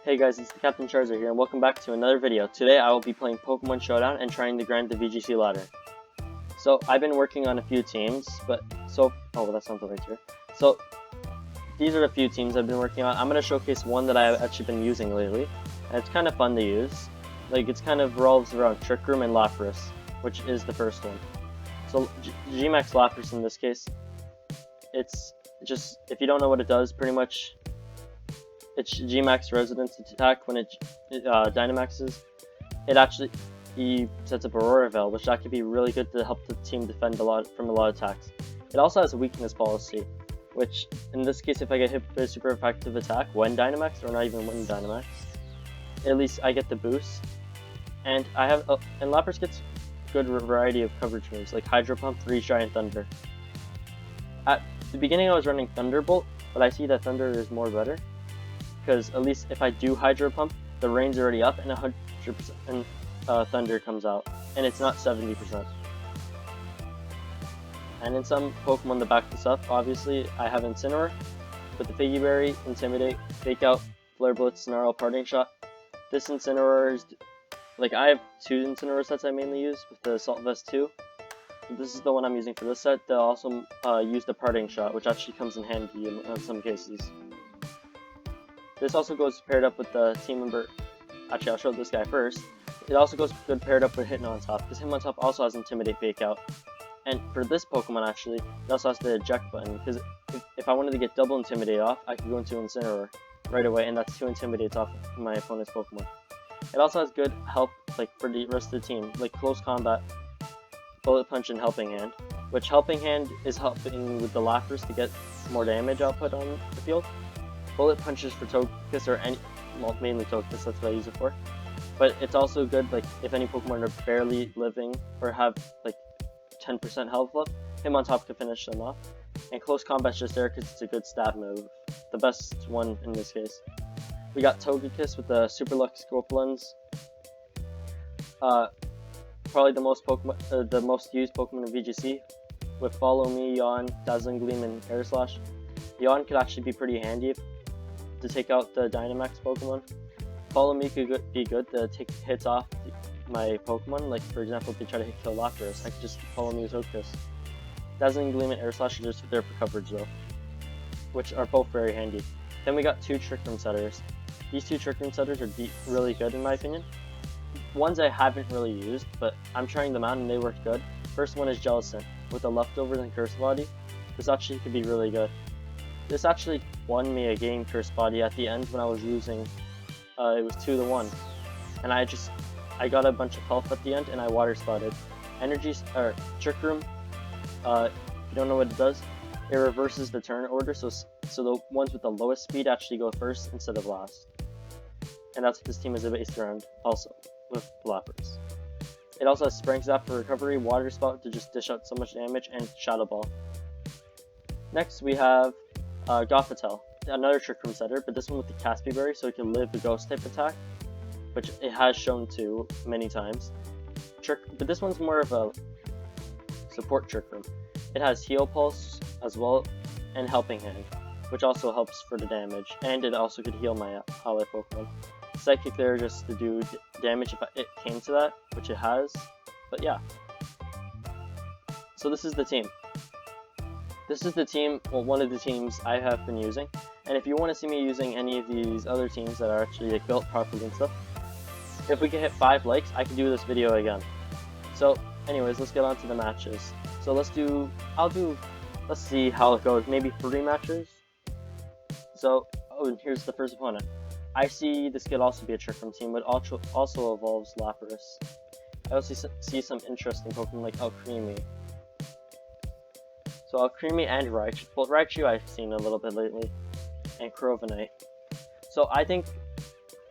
Hey guys, it's the Captain Charizard here, and welcome back to another video. Today I will be playing Pokemon Showdown and trying to grind the VGC ladder. So, I've been working on a few teams, oh, that's not the right here. So, these are the few teams I've been working on. I'm going to showcase one that I've actually been using lately, and it's kind of fun to use. Like, it's kind of revolves around Trick Room and Lapras, which is the first one. So, Gmax Lapras in this case, it's just, if you don't know what it does, pretty much, it's Gmax Resonance attack when it Dynamaxes. It actually, he sets up Aurora Veil, which that could be really good to help the team defend from a lot of attacks. It also has a weakness policy, which in this case, if I get hit with a super effective attack when Dynamax, or not even when Dynamax, at least I get the boost. And and Lapras gets a good variety of coverage moves like Hydro Pump, Freeze Dry, and Thunder. At the beginning, I was running Thunderbolt, but I see that Thunder is more better. Because at least if I do Hydro Pump, the rain's already up and 100% Thunder comes out, and it's not 70%. And in some Pokemon that back this up, obviously, I have Incineroar with the Figy Berry, Intimidate, Fake Out, Flare Blitz, Snarl, Parting Shot. This Incineroar is, like, I have two Incineroar sets I mainly use with the Assault Vest 2. This is the one I'm using for this set. They also use the Parting Shot, which actually comes in handy in some cases. This also goes paired up with the team member. Actually, I'll show this guy first. It also goes good paired up with Hitmontop, because Hitmontop also has Intimidate, Fake Out. And for this Pokemon, actually, it also has the Eject button, because if I wanted to get double Intimidate off, I could go into Incineroar right away, and that's 2 Intimidates off of my opponent's Pokemon. It also has good help, like, for the rest of the team, like Close Combat, Bullet Punch, and Helping Hand, which Helping Hand is helping with the Lapras to get more damage output on the field. Bullet Punches for Togekiss, or mainly Togekiss, that's what I use it for. But it's also good, like, if any Pokemon are barely living, or have, like, 10% health left, Hitmontop can finish them off. And Close Combat's just there because it's a good stab move. The best one in this case. We got Togekiss with the Super Luck Scope Lens. Probably the most used Pokemon in VGC, with Follow Me, Yawn, Dazzling Gleam, and Air Slash. Yawn could actually be pretty handy to take out the Dynamax Pokemon. Follow Me could be good to take hits off my Pokemon, like for example if they try to kill Lapras, I could just Follow Me with Togekiss. Dazzling Gleam and Air Slash are just there for coverage though, which are both very handy. Then we got 2 Trick Room Setters. These 2 Trick Room Setters are really good in my opinion. Ones I haven't really used, but I'm trying them out and they work good. First one is Jellicent with the Leftovers and Curse Body. This actually could be really good. This actually won me a game Curse Body at the end when I was losing. It was 2-1, and I got a bunch of health at the end, and I Water Spouted. Trick Room. If you don't know what it does, it reverses the turn order, so the ones with the lowest speed actually go first instead of last. And that's what this team is based around, also with Lapras. It also has Spring Zap for recovery, Water Spout to just dish out so much damage, and Shadow Ball. Next we have Gothitelle, another Trick Room setter, but this one with the Caspi Berry, so it can live the Ghost type attack, which it has shown to many times. But this one's more of a support Trick Room. It has Heal Pulse as well, and Helping Hand, which also helps for the damage, and it also could heal my ally Pokemon. Psychic there just to do damage if it came to that, which it has, but yeah. So this is the team. This is the team, well, one of the teams I have been using, and if you want to see me using any of these other teams that are actually like, built properly and stuff, if we can hit 5 likes, I can do this video again. So, anyways, let's get on to the matches. So let's see how it goes, maybe 3 matches. So, and here's the first opponent. I see this could also be a Trick Room team, but also evolves Lapras. I also see some interesting Pokemon like Alcremie. So Alcremie and Raichu. Well, Raichu I've seen a little bit lately, and Corviknight. So I think,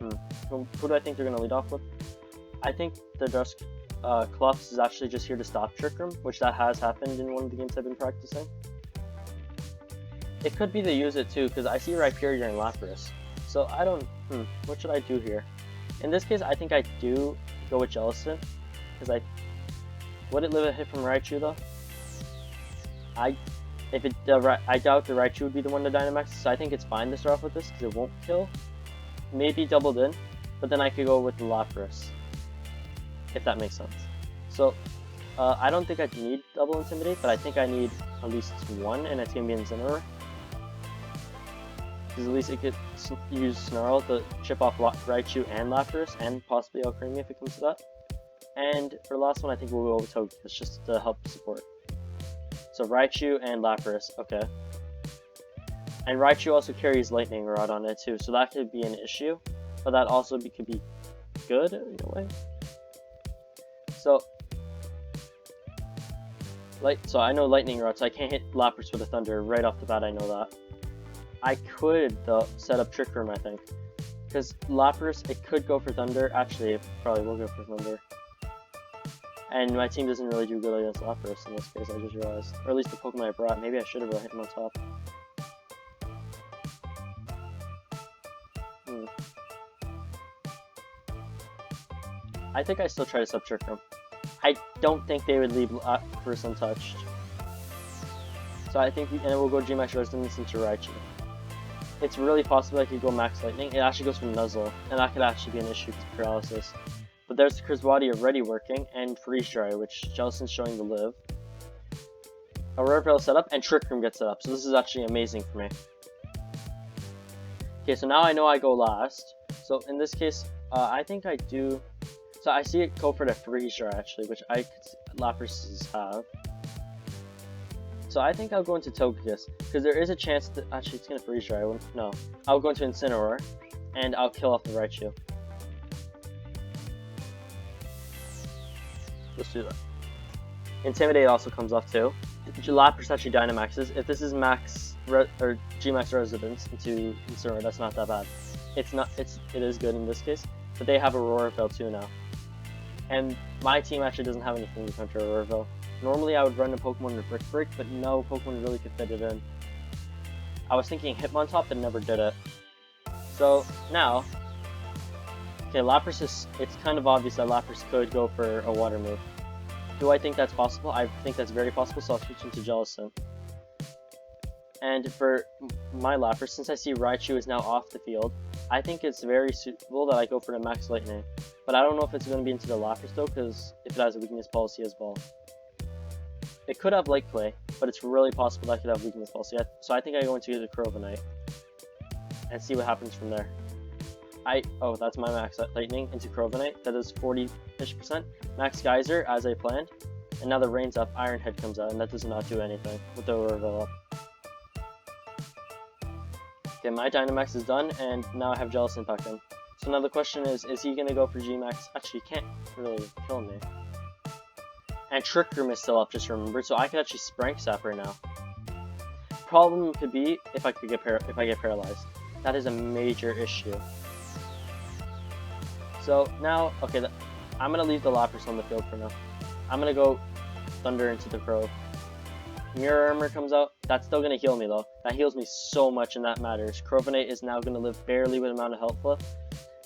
who do I think they're going to lead off with? I think the Dusk Clufts is actually just here to stop Trick Room, which that has happened in one of the games I've been practicing. It could be they use it too, because I see Rhyperior and Lapras. So I don't, what should I do here? In this case, I think I do go with Jellicent, because would it live a hit from Raichu though? I doubt the Raichu would be the one to Dynamax, so I think it's fine to start off with this because it won't kill. maybe doubled in, but then I could go with the Lapras, if that makes sense. So, I don't think I need double Intimidate, but I think I need at least one, and it's going to be Incineroar. Because at least it could use Snarl to chip off Raichu and Lapras, and possibly Alcremie if it comes to that. And for the last one, I think we'll go with Togekiss just to help support. So Raichu and Lapras, okay. And Raichu also carries Lightning Rod on it too, so that could be an issue, but that also could be good in a way. So I know Lightning Rod, so I can't hit Lapras with a Thunder right off the bat. I know that. I could though set up Trick Room, I think, because Lapras, it could go for Thunder. Actually, it probably will go for Thunder. And my team doesn't really do good against Lapras in this case, I just realized. Or at least the Pokemon I brought. Maybe I should have brought Hitmontop. I think I still try to sub-trick them. I don't think they would leave Lapras untouched. So I think, and we'll go Gmax Resonance into Raichu. It's really possible I could go Max Lightning. It actually goes for Nuzzle, and that could actually be an issue because paralysis. But there's the Criswati already working, and Freeze Dry, which Jellicent's showing to live. A Rare Veil set up, and Trick Room gets set up, so this is actually amazing for me. Okay, so now I know I go last. So in this case, I think I do. So I see it go for the Freeze Dry actually, which Lapras have. So I think I'll go into Togekiss, because there is a chance that actually it's gonna Freeze Dry. No, I'll go into Incineroar, and I'll kill off the Raichu. Let's do that. Intimidate also comes off too. Lapras actually Dynamaxes. If this is or Gmax Residence into Incineroar, that's not that bad. It is good in this case, but they have Aurora Veil too now. And my team actually doesn't have anything to counter Aurora Veil. Normally I would run a Pokemon with Brick Break, but no Pokemon really could fit it in. I was thinking Hitmontop, but never did it. So now, okay, Lapras it's kind of obvious that Lapras could go for a Water move. Do I think that's possible? I think that's very possible, so I'll switch into Jellicent. And for my Lapras, since I see Raichu is now off the field, I think it's very suitable that I go for the Max Lightning. But I don't know if it's going to be into the Lapras though, because if it has a weakness policy as well. It could have Light Clay, but it's really possible that I could have weakness policy. So I think I go into the Corviknight and see what happens from there. Oh, that's my Max Lightning into Corviknight. That is 40-ish%. Max Geyser, as I planned. And now the Rain's up, Iron Head comes out, and that does not do anything with the Aurora Veil up. Okay, my Dynamax is done, and now I have Jellicent back in. So now the question is he going to go for Gmax? Actually, he can't really kill me. And Trick Room is still up, just remember, so I could actually Sprank Sap right now. Problem could be if I get paralyzed. That is a major issue. So now, okay, I'm going to leave the Lapras on the field for now. I'm going to go Thunder into the Crow. Mirror Armor comes out. That's still going to heal me though. That heals me so much, and that matters. Corviknight is now going to live barely with amount of health left.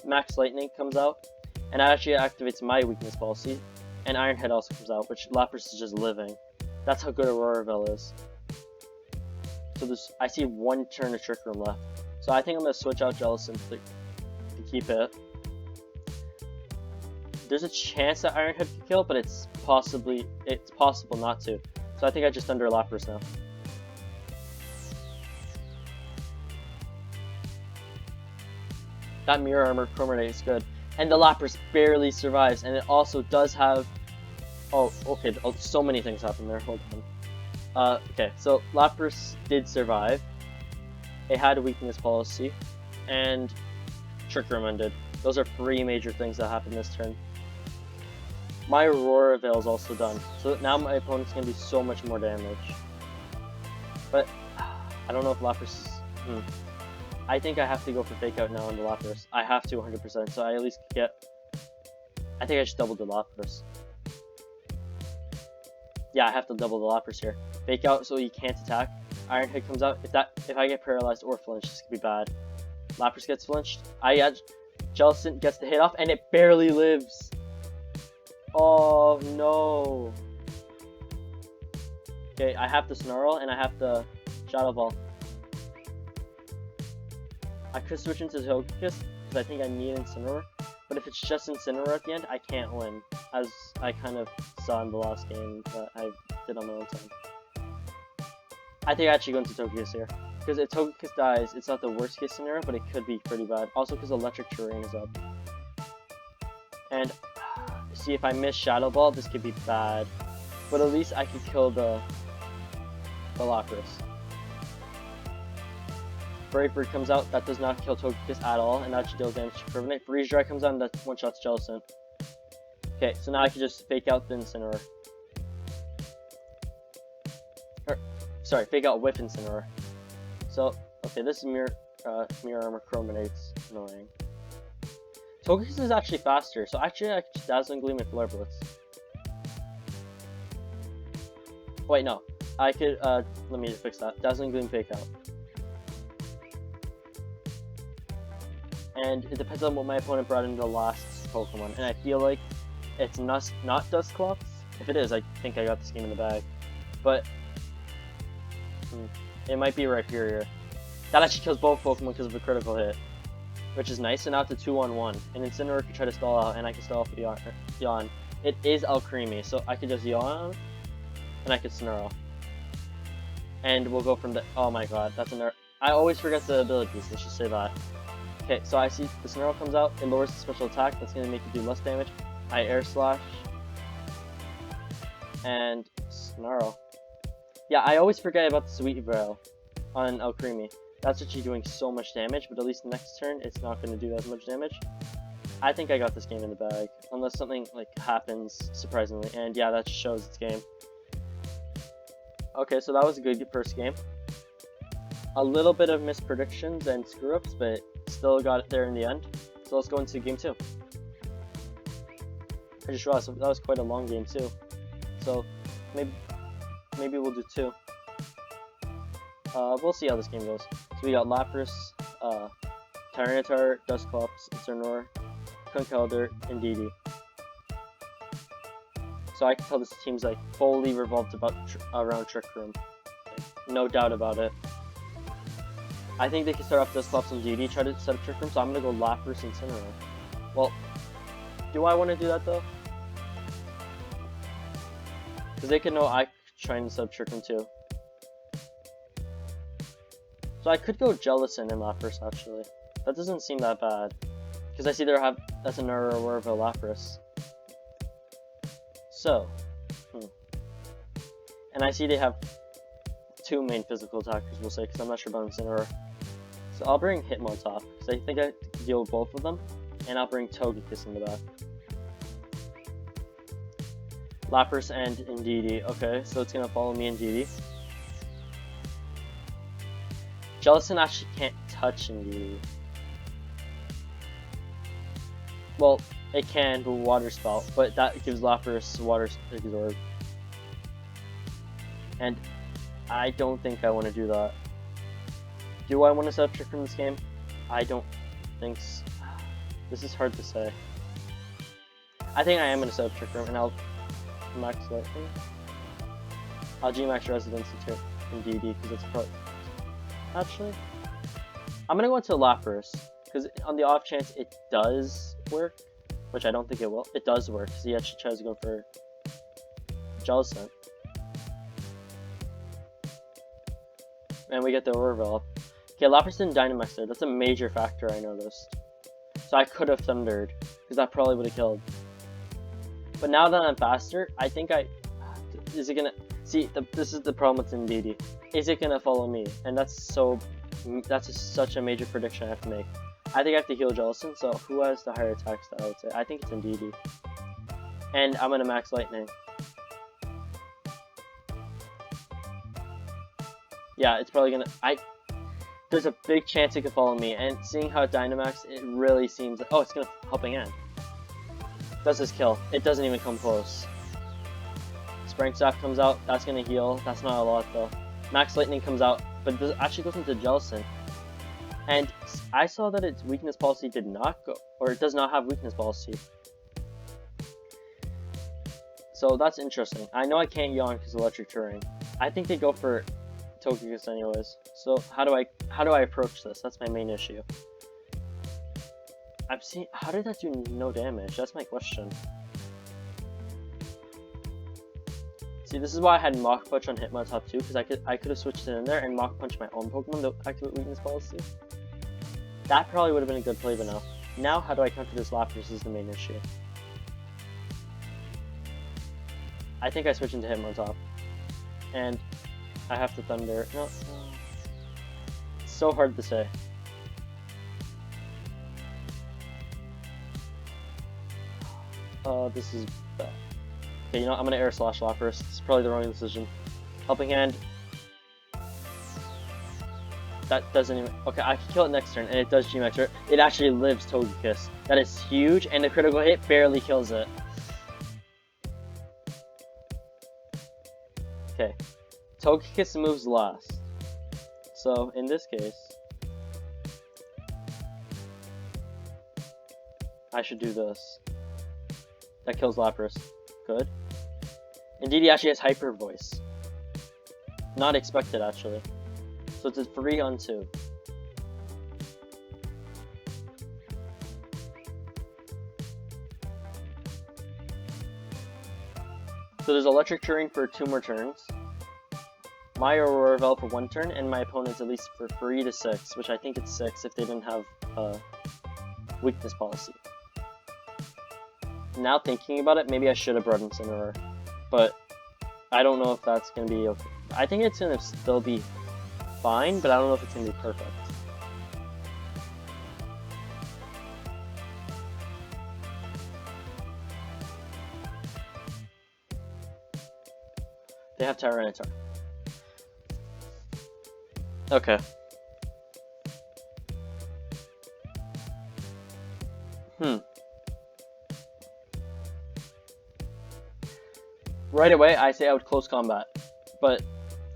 Max Lightning comes out, and that actually activates my weakness policy. And Iron Head also comes out, which Lapras is just living. That's how good Aurora Veil is. So I see one turn of Trick Room left. So I think I'm going to switch out Jellicent to keep it. There's a chance that Iron Head could kill, but it's possible not to. So I think I just Thunder Lapras now. That Mirror Armor Corviknight is good. And the Lapras barely survives, and it also does have... Oh, okay, so many things happen there, hold on. Okay, so Lapras did survive. It had a weakness policy, and Trick Room ended. Those are 3 major things that happened this turn. My Aurora Veil is also done, so now my opponent's going to do so much more damage. But, I don't know if Lapras is... I think I have to go for Fake Out now on the Lapras. I have to 100%, so I at least get... I think I just doubled the Lapras. Yeah, I have to double the Lapras here. Fake Out so he can't attack. Iron Head comes out. If I get paralyzed or flinched, this could be bad. Lapras gets flinched. Jellicent gets the hit off, and it barely lives. Oh no. Okay, I have the Snarl and I have the Shadow Ball. I could switch into Togekiss because I think I need Incineroar. But if it's just Incineroar at the end, I can't win, as I kind of saw in the last game that I did on my own time. I think I actually go into Togekiss here. Because if Togekiss dies, it's not the worst case scenario, but it could be pretty bad. Also because Electric Terrain is up. And, see, if I miss Shadow Ball, this could be bad. But at least I could kill the Lapras. Brave Bird comes out, that does not kill Togekiss at all, and that actually deals damage to Corviknight. Freeze Dry comes out, and that one-shots Jellicent. Okay, so now I can just fake out the Incineroar. Sorry, fake out with Incineroar. So, okay, this is Mirror Armor Chrominate's annoying. Togekiss is actually faster, so actually I could just Dazzling Gleam and Flare Blitz. Wait, no. I could, let me fix that. Dazzling Gleam fake out. And it depends on what my opponent brought in the last Pokemon, and I feel like it's not Dusclops. If it is, I think I got this game in the bag. But it might be Rhyperior. That actually kills both Pokemon because of a critical hit, which is nice. And now it's a 2-on-1, and Incineroar can try to stall out, and I can stall out with Yawn. It is Alcremie, so I could just Yawn, and I could Snarl. And we'll go from the. Oh my god, that's a. I always forget the abilities. Let's just say that. Okay, so I see the Snarl comes out, it lowers the special attack, that's going to make it do less damage. I Air Slash, and Snarl. Yeah, I always forget about the Sweet Veil on Alcremie. That's actually doing so much damage, but at least next turn, it's not going to do as much damage. I think I got this game in the bag, unless something like happens surprisingly, and yeah, that just shows its game. Okay, so that was a good first game. A little bit of mispredictions and screw-ups, but still got it there in the end. So let's go into game 2. I just realized that was quite a long game too. So maybe we'll do 2. We'll see how this game goes. So we got Lapras, Tyranitar, Dusclops, Incineroar, Conkeldurr, and Didi. So I can tell this team's like fully revolved around Trick Room. Like, no doubt about it. I think they can start off Dusclops and Didi, try to set up Trick Room, so I'm gonna go Lapras and Incineroar. Well, do I want to do that though? Because they can know I trying to set up Trick Room too. So I could go Jellicent and Lapras actually. That doesn't seem that bad. Because I see that's another Aurora Lapras. So, and I see they have 2 main physical attackers, we'll say, because I'm not sure about Incineroar. So I'll bring Hitmontop, because I think I can deal with both of them, and I'll bring Togekiss in the back. Lapras and Indeedee, okay, so it's going to follow me Indeedee. Jellicent actually can't touch Indeedee. Well, it can with Water Spout, but that gives Lapras Water Absorb. And I don't think I want to do that. Do I want to set up Trick Room in this game? I don't think so. This is hard to say. I think I am going to set up Trick Room, and I'll Max Lightning. I'll Gmax Residence in DD, because it's probably... Actually, I'm going to go into Lapras, because on the off chance it does work, which I don't think it will. It does work, because he actually tries to go for Jellicent. And we get the Overwhelm. Okay, Lapras didn't Dynamax there. That's a major factor I noticed. So I could have Thundered, because that probably would have killed. But now that I'm faster, I think is it gonna... See, this is the problem with Indeedee. Is it gonna follow me? And that's such a major prediction I have to make. I think I have to heal Jellicent, so who has the higher attack style, I would say? I think it's Indeedee. And I'm gonna Max Lightning. Yeah, it's probably gonna... There's a big chance it could follow me, and seeing how it Dynamax, it really seems like... Oh, it's gonna Helping Hand. Does this kill? It doesn't even come close. Spring Staff comes out, that's gonna heal. That's not a lot though. Max Lightning comes out, but it actually goes into Jellicent. And I saw that its weakness policy did not go, or it does not have weakness policy. So that's interesting. I know I can't Yawn because Electric Terrain. I think they go for Togekiss anyways. So how do I approach this? That's my main issue. How did that do no damage? That's my question. See, this is why I had Mach Punch on Hitmontop too, because I could have switched it in there and Mach Punch my own Pokemon to activate weakness policy. That probably would have been a good play, but no. Now, how do I counter this Lapras is the main issue. I think I switch into Hitmontop, and I have to Thunder. No, it's so hard to say. This is bad. Okay, you know, I'm gonna Air Slash Lapras. This is probably the wrong decision. Helping Hand. That doesn't even... Okay, I can kill it next turn, and it does Gmax, right? It actually lives Togekiss. That is huge, and the critical hit barely kills it. Okay. Togekiss moves last. So, in this case... I should do this. That kills Lapras. Good. Indeed, he actually has Hyper Voice. Not expected, actually. So it's a 3-on-2. So there's Electric Terrain for 2 more turns. My Aurora Veil for 1 turn, and my opponent's at least for 3 to 6, which I think it's 6 if they didn't have weakness policy. Now thinking about it, maybe I should have brought Incineroar, but I don't know if that's going to be okay. I think it's going to still be fine, but I don't know if it's going to be perfect. They have Tyranitar. Okay. Right away, I say out close combat, but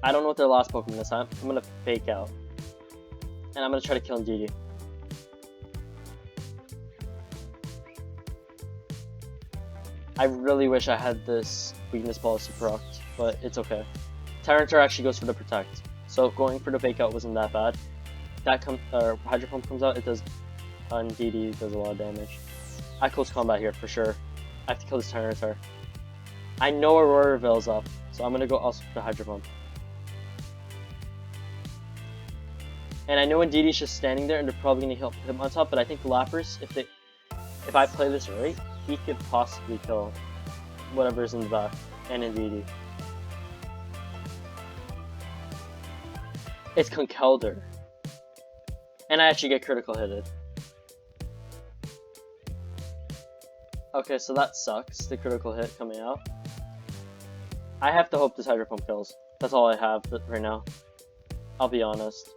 I don't know what their last Pokemon is. I'm gonna fake out, and I'm gonna try to kill Indeedee. I really wish I had this weakness policy procced, but it's okay. Tyranitar actually goes for the Protect, so going for the fake out wasn't that bad. That Hydro Pump comes out, it does Indeedee does a lot of damage. At close combat here for sure. I have to kill this Tyranitar. I know Aurora Veil's up, so I'm gonna go also for the Hydro Pump. And I know Indeedee's just standing there, and they're probably gonna help him on top. But I think Lapras, if I play this right, he could possibly kill whatever's in the back and Indeedee. It's Conkeldurr, and I actually get critical hitted. Okay, so that sucks. The critical hit coming out. I have to hope this Hydro Pump kills. That's all I have right now. I'll be honest.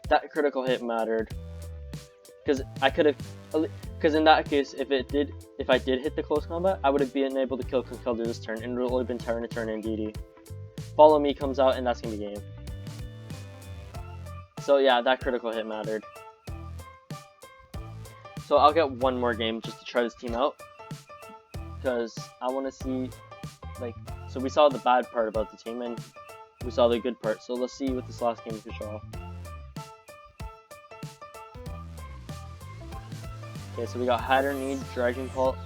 That critical hit mattered, because I could have, because in that case, if I did hit the close combat, I would have been able to kill Conkeldurr this turn, and it would have only been Tyranitar and Indeedee. Follow Me comes out, and that's gonna be game. So yeah, that critical hit mattered. So I'll get one more game just to try this team out, because I want to see, like, so we saw the bad part about the team, and we saw the good part. So let's see what this last game can show off. Okay, so we got Hatterene, Dragon Pulse,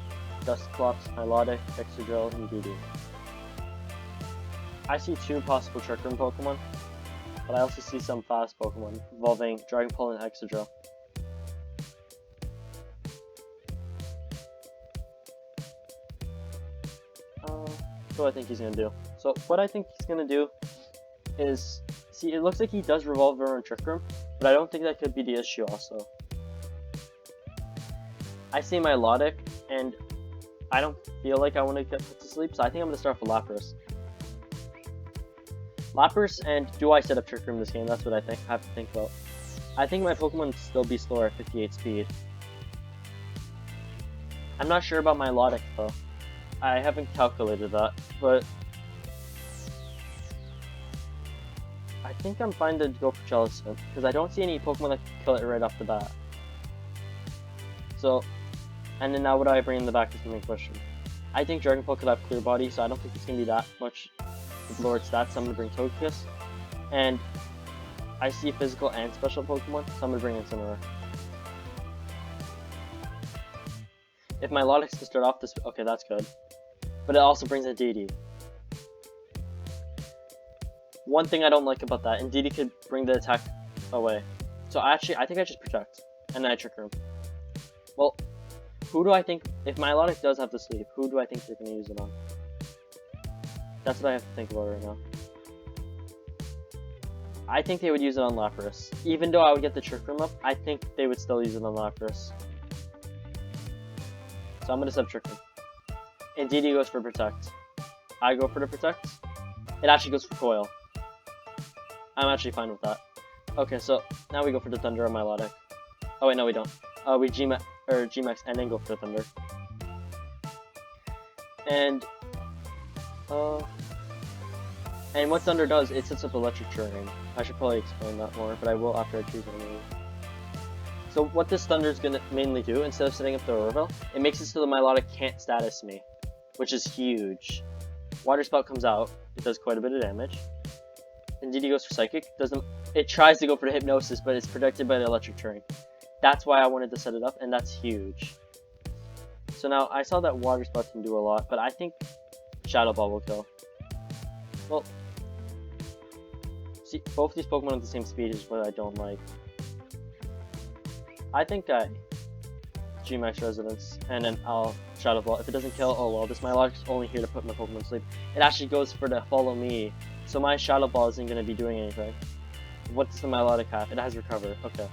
Dusclops, Milotic, Excadrill, and Indeedee. I see 2 possible Trick Room Pokemon, but I also see some fast Pokemon involving Dragon Pulse and Excadrill. What I think he's gonna do. So what I think he's gonna do is, see, it looks like he does revolve around Trick Room, but I don't think that could be the issue also. I see Milotic, and I don't feel like I want to get put to sleep, so I think I'm gonna start with Lapras. Lapras, and do I set up Trick Room this game? That's what I think. I have to think about. I think my Pokemon would still be slower at 58 speed. I'm not sure about Milotic though. I haven't calculated that, but I think I'm fine to go for Jellicent, because I don't see any Pokemon that can kill it right off the bat. So, and then now what do I bring in the back is the main question. I think Dragon Pulse could have Clear Body, so I don't think it's going to be that much with lowered stats, so I'm going to bring Togekiss. And I see physical and special Pokemon, so I'm gonna bring Incineroar. If my Milotic can start off this, okay, that's good. But it also brings a DD. One thing I don't like about that, and DD could bring the attack away. So I think I just protect, and then I Trick Room. Well, who do I think, if my Milotic does have the sleep, who do I think they're gonna use it on? That's what I have to think about right now. I think they would use it on Lapras. Even though I would get the Trick Room up, I think they would still use it on Lapras. So I'm gonna sub Trick Room. And DD goes for Protect. I go for the Protect. It actually goes for Coil. I'm actually fine with that. Okay, so now we go for the Thunder on Milotic. Oh wait, no we don't. We Gmax and then go for the Thunder. And what Thunder does, it sets up Electric Terrain. I should probably explain that more, but I will after I choose a move. So what this Thunder is going to mainly do, instead of setting up the Orville, it makes it so the Milotic can't status me, which is huge. Water Spout comes out, it does quite a bit of damage. And DD goes for Psychic, it tries to go for the Hypnosis, but it's protected by the Electric Terrain. That's why I wanted to set it up, and that's huge. So now, I saw that Water Spout can do a lot, but I think Shadow Ball will kill. Well, see, both these Pokemon at the same speed is what I don't like. I think I Gmax Resonance, and then I'll Shadow Ball. If it doesn't kill, oh well, this Milotic's only here to put my Pokemon to sleep. It actually goes for the Follow Me, so my Shadow Ball isn't going to be doing anything. What does the Milotic have? It has Recover, okay.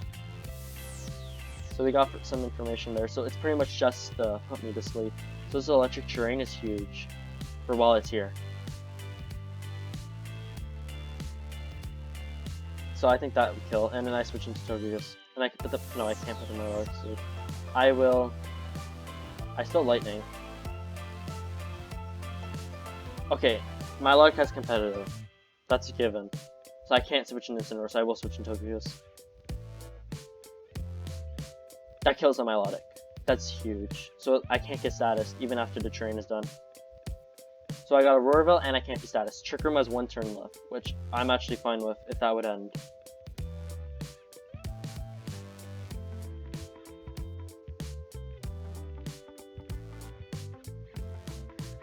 So we got some information there, so it's pretty much just put me to sleep. So this Electric Terrain is huge for while it's here. So I think that would kill, and then I switch into Togekiss. And I can put the, no I can't put the Milotic to sleep. I still Lightning. Okay, Milotic has Competitive. That's a given. So I can't switch into Incineroar, so I will switch into Togekiss. That kills the Milotic. That's huge. So I can't get status even after the train is done. So I got a Roarville and I can't be status. Trick Room has 1 turn left, which I'm actually fine with if that would end.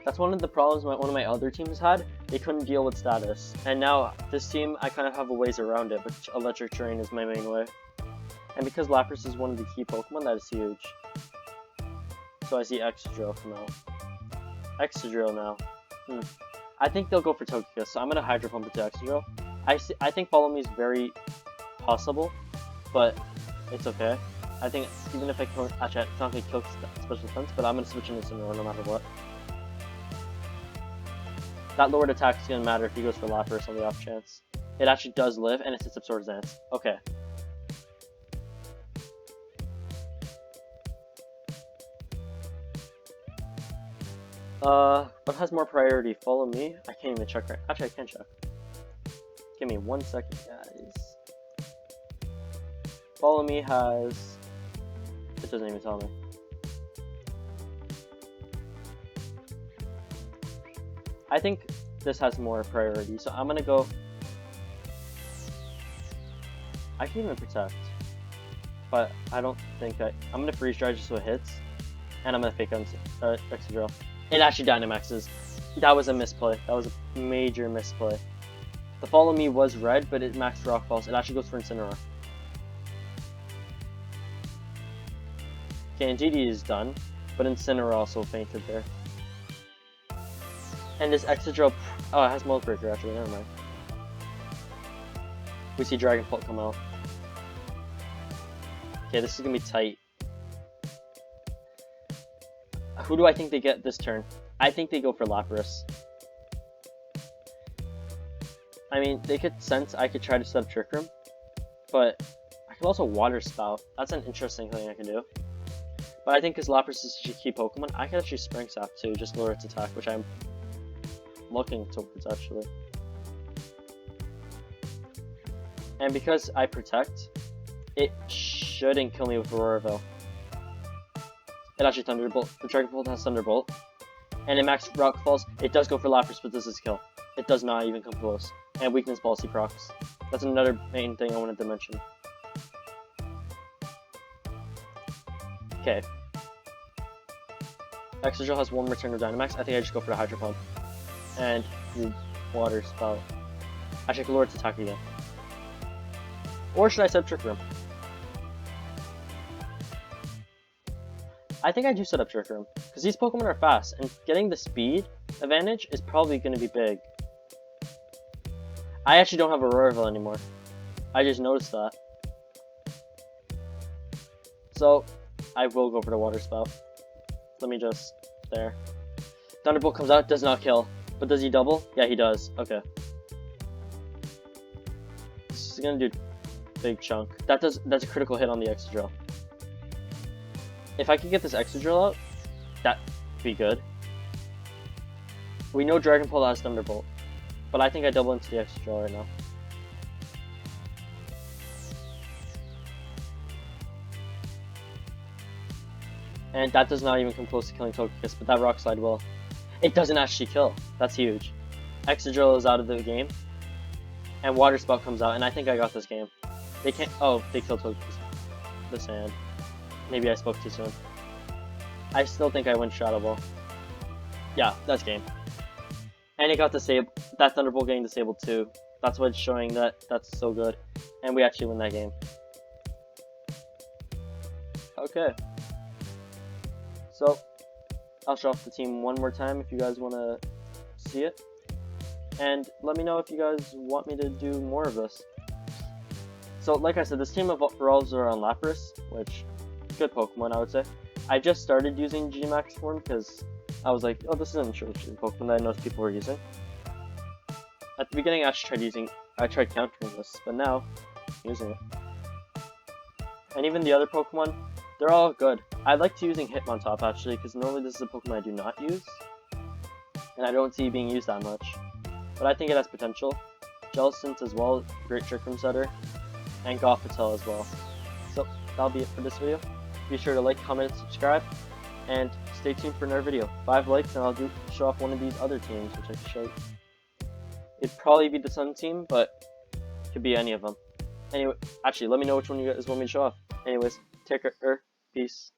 That's one of the problems one of my other teams had. They couldn't deal with status. And now, this team, I kind of have a ways around it, but Electric Terrain is my main way. And because Lapras is one of the key Pokemon, that is huge. So I see Excadrill come out. Excadrill now. I think they'll go for Togekiss, so I'm going to Hydro Pump it to Excadrill. I think Follow Me is very possible, but it's okay. I think even if I kill, actually it's not going to kill Special Defense, but I'm going to switch into Incineroar no matter what. That lowered attack is going to matter if he goes for Lapras on the off chance. It actually does live, and it sets up Swords Dance. Okay. What has more priority? Follow Me? I can't even check right. Actually, I can check. Give me 1 second, guys. Follow Me has... It doesn't even tell me. I think this has more priority, so I'm gonna go... I can even Protect, but I don't think I'm gonna Freeze Dry just so it hits, and I'm gonna Fake Excadrill. It actually Dynamaxes. That was a misplay. That was a major misplay. The Follow Me was red, but it maxed Rock Falls. It actually goes for Incineroar. Okay, and GD is done, but Incineroar also fainted there. And this Excadrill, oh, it has Mold Breaker actually, never mind. We see Dragon Pulse come out. Okay, this is gonna be tight. Who do I think they get this turn? I think they go for Lapras. I mean, they could sense I could try to set up Trick Room, but I could also Water Spout. That's an interesting thing I can do. But I think because Lapras is such a key Pokemon, I could actually Spring Sap too, just lower its attack, which I'm looking towards actually. And because I Protect, it shouldn't kill me with Roarville. It actually Thunderbolt. The Dragon Bolt has Thunderbolt. And in Max Rock Falls, it does go for Lapras, but this is kill. It does not even come close. and weakness policy procs. That's another main thing I wanted to mention. Okay. Excadrill has one return of Dynamax. I think I just go for the Hydro Pump. And the Water Spout. I should lure its attack again. Or should I set up Trick Room? I think I do set up Trick Room, because these Pokemon are fast, and getting the speed advantage is probably going to be big. I actually don't have a Roarville anymore. I just noticed that. So, I will go for the Water Spout. Let me just... there. Thunderbolt comes out, does not kill. But does he double? Yeah, he does. Okay. This is gonna do big chunk. That's a critical hit on the Excadrill. If I could get this Excadrill out, that'd be good. We know Dragon Pole has Thunderbolt, but I think I double into the Excadrill right now. And that does not even come close to killing Togekiss, but that Rock Slide will. It doesn't actually kill. That's huge. Excadrill is out of the game, and Water Spout comes out, and I think I got this game. They can't. Oh, they killed Togekiss. The sand. Maybe I spoke too soon. I still think I win Shadow Ball. Yeah, that's game. And it got disabled. That Thunderbolt getting disabled too. That's what's showing that that's so good. And we actually win that game. Okay. So, I'll show off the team one more time if you guys want to see it. And let me know if you guys want me to do more of this. So, like I said, this team revolves around Lapras, which, good Pokemon, I would say. I just started using Gmax form because I was like, oh, this is an interesting Pokemon that I noticed people were using. At the beginning, I tried countering this, but now, I'm using it. And even the other Pokemon, they're all good. I like to using Hitmontop actually, because normally this is a Pokemon I do not use, and I don't see it being used that much. But I think it has potential. Jellicent as well, great Trick Room setter, and Gothitelle as well. So that'll be it for this video. Be sure to like, comment, and subscribe, and stay tuned for another video. 5 likes and I'll show off one of these other teams, which I can show you. It'd probably be the Sun team, but it could be any of them. Anyway, actually, let me know which one you guys want me to show off. Anyways, take care, peace.